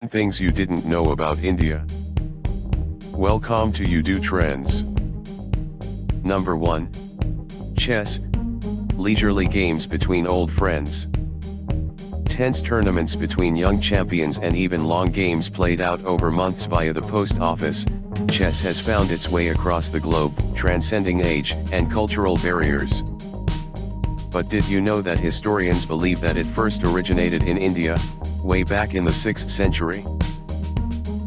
Things you didn't know about India. Welcome to You Do Trends. Number 1. Chess. Leisurely games between old friends. Tense tournaments between young champions and even long games played out over months via the post office. Chess has found its way across the globe, transcending age and cultural barriers. But did you know that historians believe that it first originated in India, way back in the 6th century?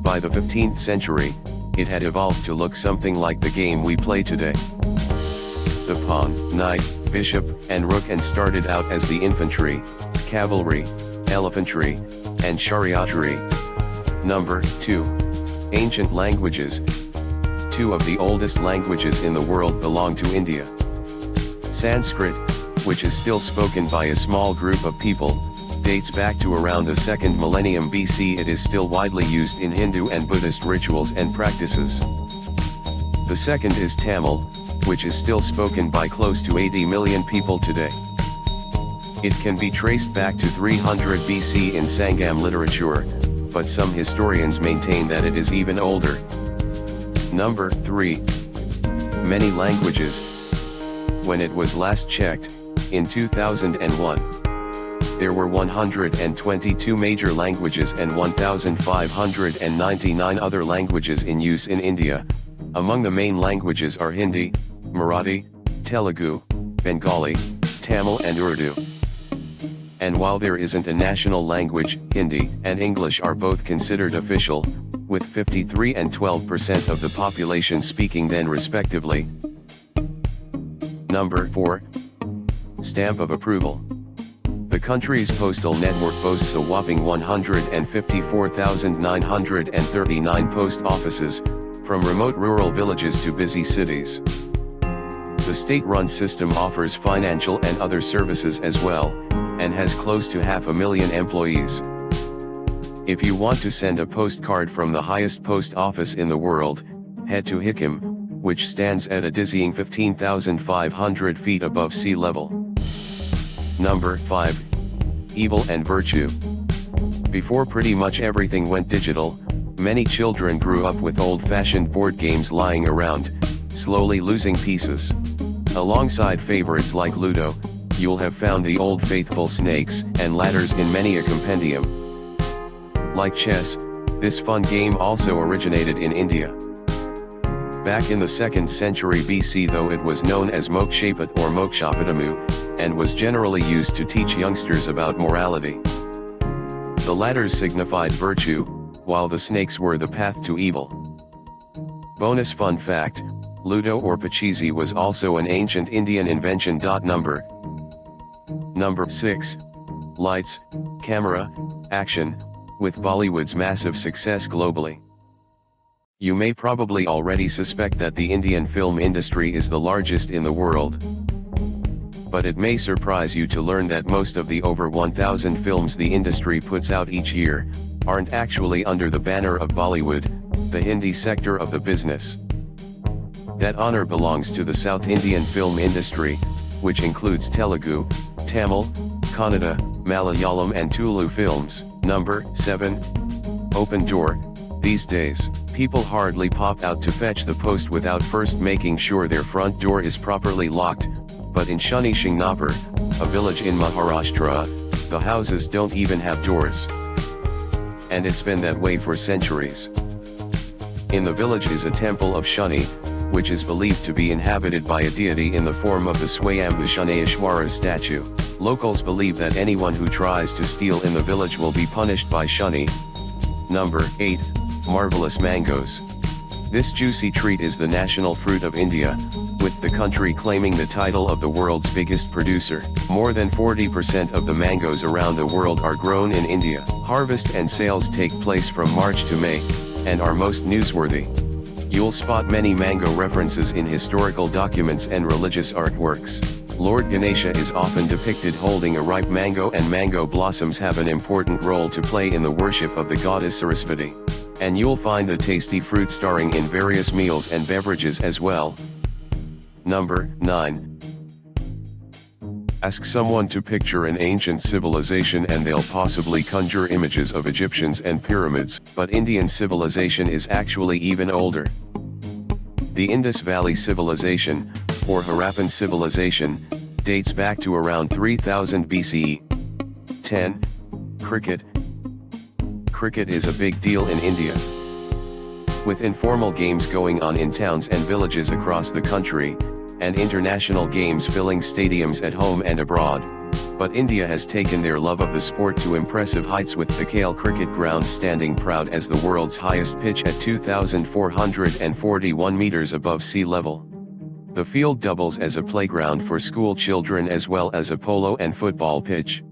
By the 15th century, it had evolved to look something like the game we play today. The pawn, knight, bishop, and rook and started out as the infantry, cavalry, elephantry, and chariotry. Number 2. Ancient languages. Two of the oldest languages in the world belong to India. Sanskrit, which is still spoken by a small group of people, dates back to around the 2nd millennium BC. It is still widely used in Hindu and Buddhist rituals and practices. The second is Tamil, which is still spoken by close to 80 million people today. It can be traced back to 300 BC in Sangam literature, but some historians maintain that it is even older. Number 3. Many languages. When it was last checked, in 2001, there were 122 major languages and 1,599 other languages in use in India. Among the main languages are Hindi, Marathi, Telugu, Bengali, Tamil and Urdu. And while there isn't a national language, Hindi and English are both considered official, with 53 and 12% of the population speaking them respectively. Number 4. Stamp of approval. The country's postal network boasts a whopping 154,939 post offices, from remote rural villages to busy cities. The state-run system offers financial and other services as well, and has close to 500,000 employees. If you want to send a postcard from the highest post office in the world, head to Sikkim, which stands at a dizzying 15,500 feet above sea level. Number 5. Evil and virtue. Before pretty much everything went digital, many children grew up with old-fashioned board games lying around, slowly losing pieces. Alongside favorites like Ludo, you'll have found the old faithful snakes and ladders in many a compendium. Like chess, this fun game also originated in India. Back in the 2nd century BC, though, it was known as Mokshapat or Mokshapadamu, and was generally used to teach youngsters about morality. The ladders signified virtue, while the snakes were the path to evil. Bonus fun fact, Ludo or Pachisi was also an ancient Indian invention. Number 6. Lights, camera, action, with Bollywood's massive success globally. You may probably already suspect that the Indian film industry is the largest in the world. But it may surprise you to learn that most of the over 1,000 films the industry puts out each year, aren't actually under the banner of Bollywood, the Hindi sector of the business. That honor belongs to the South Indian film industry, which includes Telugu, Tamil, Kannada, Malayalam and Tulu films. Number 7. Open door. These days, people hardly pop out to fetch the post without first making sure their front door is properly locked, but in Shani Shingnapur, a village in Maharashtra, the houses don't even have doors. And it's been that way for centuries. In the village is a temple of Shani, which is believed to be inhabited by a deity in the form of the Swayambhu Shanayeshwara statue. Locals believe that anyone who tries to steal in the village will be punished by Shani. Number 8. Marvelous mangoes. This juicy treat is the national fruit of India, with the country claiming the title of the world's biggest producer. More than 40% of the mangoes around the world are grown in India. Harvest and sales take place from March to May, and are most newsworthy. You'll spot many mango references in historical documents and religious artworks. Lord Ganesha is often depicted holding a ripe mango, and mango blossoms have an important role to play in the worship of the goddess Saraswati. And you'll find the tasty fruit starring in various meals and beverages as well. Number 9. Ask someone to picture an ancient civilization and they'll possibly conjure images of Egyptians and pyramids, but Indian civilization is actually even older. The Indus Valley Civilization, or Harappan civilization, dates back to around 3000 BCE. 10. Cricket. Cricket is a big deal in India. With informal games going on in towns and villages across the country, and international games filling stadiums at home and abroad, but India has taken their love of the sport to impressive heights, with the Khel cricket ground standing proud as the world's highest pitch at 2,441 meters above sea level. The field doubles as a playground for school children as well as a polo and football pitch.